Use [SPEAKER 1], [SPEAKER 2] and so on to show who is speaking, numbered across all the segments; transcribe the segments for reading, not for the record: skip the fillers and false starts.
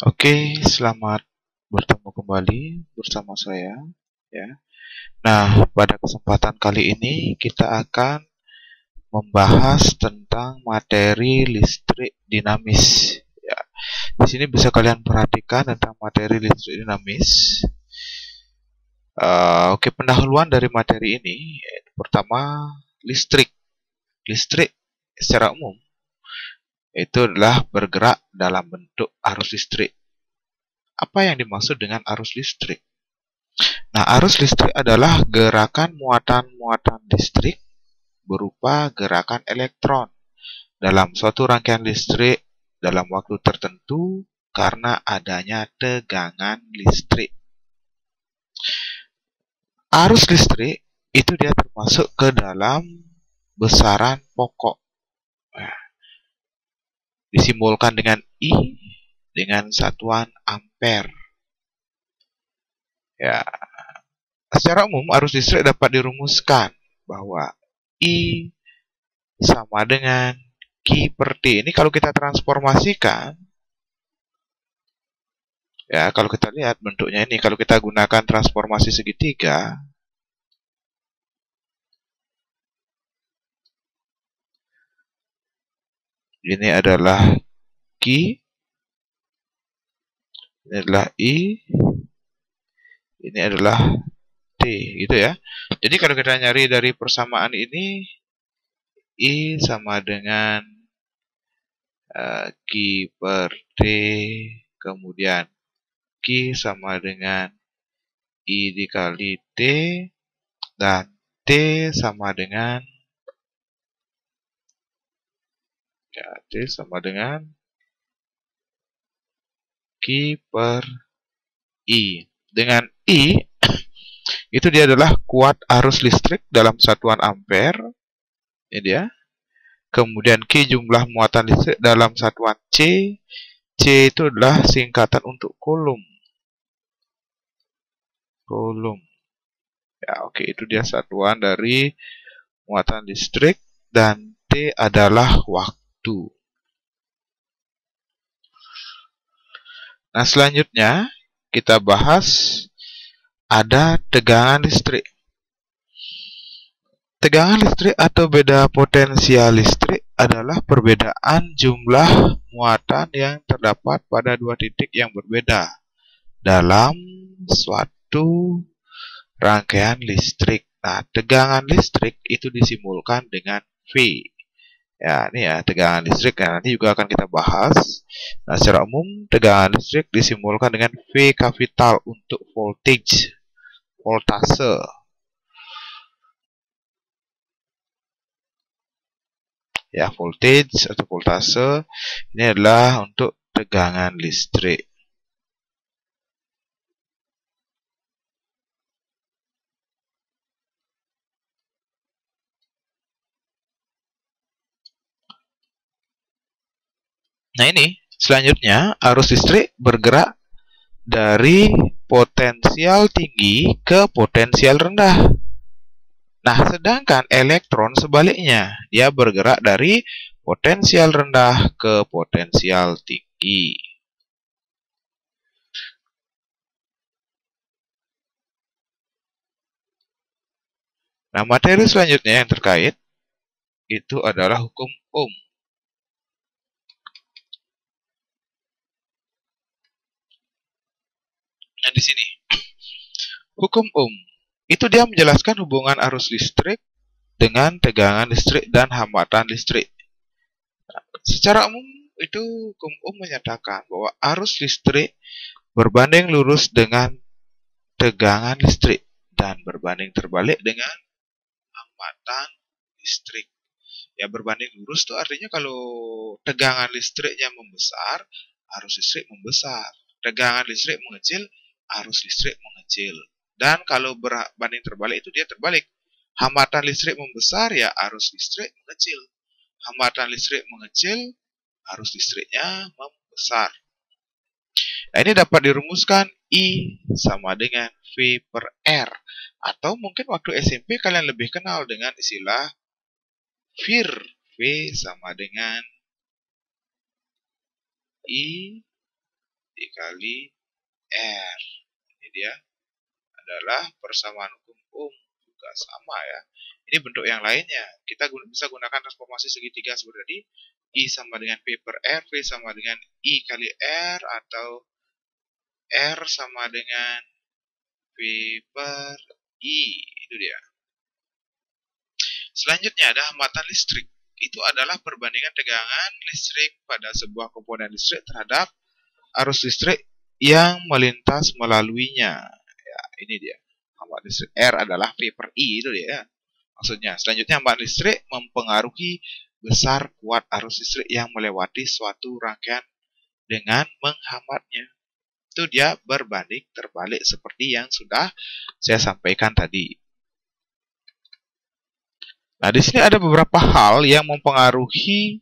[SPEAKER 1] Oke, selamat bertemu kembali bersama saya ya. Nah, pada kesempatan kali ini kita akan membahas tentang materi listrik dinamis ya. Di sini bisa kalian perhatikan tentang materi listrik dinamis. Oke, pendahuluan dari materi ini pertama listrik. Listrik secara umum itu adalah bergerak dalam bentuk arus listrik. Apa yang dimaksud dengan arus listrik? Nah, arus listrik adalah gerakan muatan-muatan listrik berupa gerakan elektron dalam suatu rangkaian listrik dalam waktu tertentu karena adanya tegangan listrik. Arus listrik itu dia termasuk ke dalam besaran pokok. Nah, disimbolkan dengan I dengan satuan ampere. Ya, secara umum arus listrik dapat dirumuskan bahwa I sama dengan Q per T. Ini kalau kita transformasikan, ya kalau kita lihat bentuknya ini, kalau kita gunakan transformasi segitiga, ini adalah Q, ini adalah I, ini adalah T, gitu ya. Jadi kalau kita nyari dari persamaan ini, I sama dengan Q per T, kemudian Q sama dengan I dikali T, dan T sama dengan T sama dengan Q per I. Dengan I, itu dia adalah kuat arus listrik dalam satuan ampere. Ini dia. Kemudian Q jumlah muatan listrik dalam satuan C. C itu adalah singkatan untuk coulomb. Coulomb. Ya, oke, itu dia satuan dari muatan listrik dan T adalah waktu. Nah, selanjutnya kita bahas ada tegangan listrik. Tegangan listrik atau beda potensial listrik adalah perbedaan jumlah muatan yang terdapat pada dua titik yang berbeda dalam suatu rangkaian listrik. Nah, tegangan listrik itu disimbolkan dengan V. Ya, ini ya tegangan listrik. Nah, nanti juga akan kita bahas. Nah, secara umum tegangan listrik disimbolkan dengan V kapital untuk voltage, voltase. Ya, voltage atau voltase ini adalah untuk tegangan listrik. Nah, ini selanjutnya arus listrik bergerak dari potensial tinggi ke potensial rendah. Nah, sedangkan elektron sebaliknya, dia bergerak dari potensial rendah ke potensial tinggi. Nah, materi selanjutnya yang terkait itu adalah hukum Ohm. Nah, di sini hukum Ohm itu dia menjelaskan hubungan arus listrik dengan tegangan listrik dan hambatan listrik. Nah, secara umum itu hukum Ohm menyatakan bahwa arus listrik berbanding lurus dengan tegangan listrik dan berbanding terbalik dengan hambatan listrik. Ya, berbanding lurus itu artinya kalau tegangan listriknya membesar, arus listrik membesar. Tegangan listrik mengecil, arus listrik mengecil. Dan kalau berbanding terbalik itu dia terbalik. Hambatan listrik membesar, ya arus listrik mengecil. Hambatan listrik mengecil, arus listriknya membesar. Nah, ini dapat dirumuskan I sama dengan V per R. Atau mungkin waktu SMP kalian lebih kenal dengan istilah VIR. V sama dengan I dikali R. Ini dia adalah persamaan hukum Ohm, juga sama ya. Ini bentuk yang lainnya. Kita bisa gunakan transformasi segitiga seperti tadi. I sama dengan P per R, V sama dengan I kali R, atau R sama dengan V per I. Itu dia. Selanjutnya ada hambatan listrik. Itu adalah perbandingan tegangan listrik pada sebuah komponen listrik terhadap arus listrik yang melintas melaluinya. Ya, ini dia. Hambatan listrik R adalah V per I, itu dia. Maksudnya, selanjutnya hambatan listrik mempengaruhi besar kuat arus listrik yang melewati suatu rangkaian dengan menghambatnya. Itu dia berbanding terbalik seperti yang sudah saya sampaikan tadi. Nah, di sini ada beberapa hal yang mempengaruhi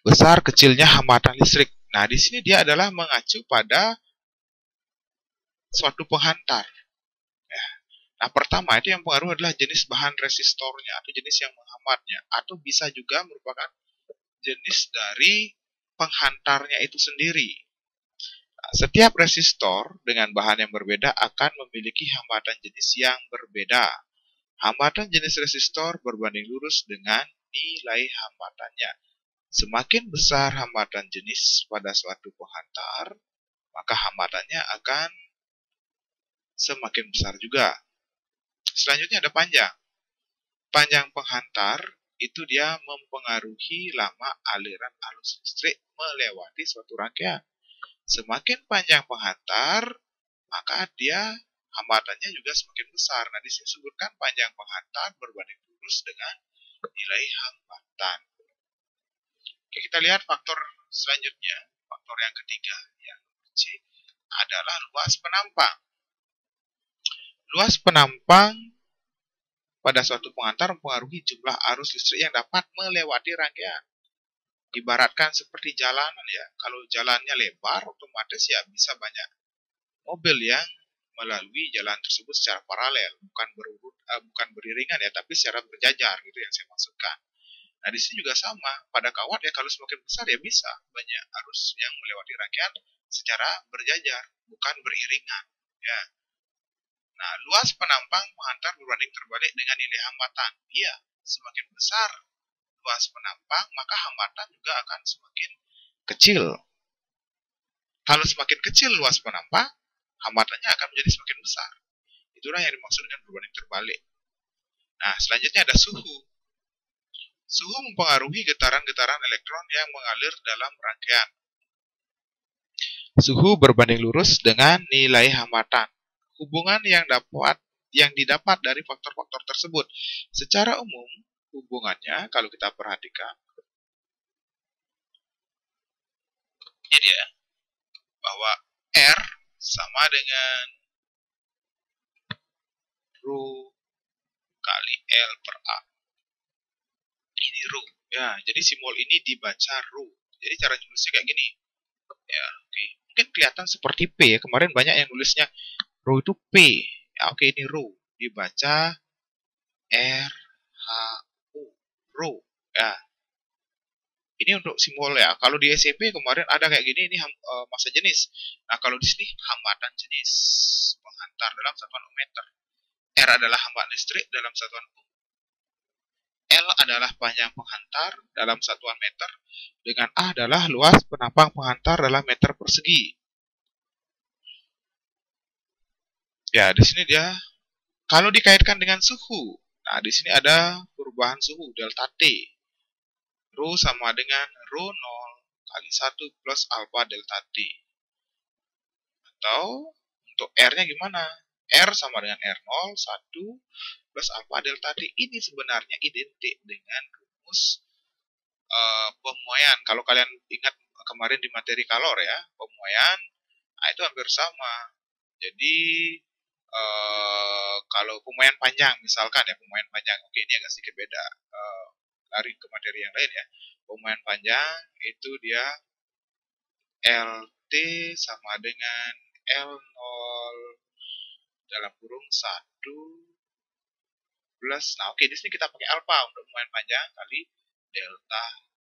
[SPEAKER 1] besar kecilnya hambatan listrik. Nah, di sini dia adalah mengacu pada suatu penghantar. Ya. Nah, pertama itu yang pengaruh adalah jenis bahan resistornya atau jenis yang menghambatnya, atau bisa juga merupakan jenis dari penghantarnya itu sendiri. Nah, setiap resistor dengan bahan yang berbeda akan memiliki hambatan jenis yang berbeda. Hambatan jenis resistor berbanding lurus dengan nilai hambatannya. Semakin besar hambatan jenis pada suatu penghantar, maka hambatannya akan semakin besar juga. Selanjutnya ada panjang. Panjang penghantar itu dia mempengaruhi lama aliran arus listrik melewati suatu rangkaian. Semakin panjang penghantar, maka dia hambatannya juga semakin besar. Nah, di sini disebutkan panjang penghantar berbanding lurus dengan nilai hambatan. Oke, kita lihat faktor selanjutnya. Faktor yang ketiga, yang C, adalah luas penampang. Luas penampang pada suatu penghantar mempengaruhi jumlah arus listrik yang dapat melewati rangkaian. Ibaratkan seperti jalanan ya. Kalau jalannya lebar, otomatis ya bisa banyak mobil yang melalui jalan tersebut secara paralel, bukan beriringan ya, tapi secara berjajar gitu yang saya maksudkan. Nah, di sini juga sama. Pada kawat ya, kalau semakin besar ya bisa banyak arus yang melewati rangkaian secara berjajar, bukan beriringan ya. Nah, luas penampang penghantar berbanding terbalik dengan nilai hambatan. Iya, semakin besar luas penampang, maka hambatan juga akan semakin kecil. Kalau semakin kecil luas penampang, hambatannya akan menjadi semakin besar. Itulah yang dimaksud dengan berbanding terbalik. Nah, selanjutnya ada suhu. Suhu mempengaruhi getaran-getaran elektron yang mengalir dalam rangkaian. Suhu berbanding lurus dengan nilai hambatan. Hubungan yang didapat dari faktor-faktor tersebut. Secara umum, hubungannya kalau kita perhatikan, ini dia, bahwa R sama dengan Rho kali L per A. Ini Rho. Ya, jadi simbol ini dibaca Rho. Jadi cara nulisnya kayak gini. Ya, oke. Mungkin kelihatan seperti P ya. Kemarin banyak yang nulisnya Rho itu P. Ya, oke, ini Rho. Dibaca R H O. Rho. Ya. Ini untuk simbol ya. Kalau di SMP kemarin ada kayak gini, ini massa jenis. Nah, kalau di sini hambatan jenis penghantar dalam satuan ohm meter. R adalah hambatan listrik dalam satuan ohm. L adalah panjang penghantar dalam satuan meter. Dengan A adalah luas penampang penghantar dalam meter persegi. Ya, di sini dia kalau dikaitkan dengan suhu. Nah, di sini ada perubahan suhu delta T. Rho sama dengan Rho 0 kali 1 plus alfa delta T. Atau untuk R-nya gimana? R sama dengan R0, 1 plus alfa delta T. Ini sebenarnya identik dengan rumus pemuaian. Kalau kalian ingat kemarin di materi kalor ya, pemuaian, nah itu hampir sama. Jadi kalau pemuaian panjang misalkan ya, pemuaian panjang, oke ini agak sedikit beda, lari ke materi yang lain ya. Pemuaian panjang itu dia LT sama dengan L0 dalam kurung 1 plus, nah oke di sini kita pakai alfa untuk pemuaian panjang kali delta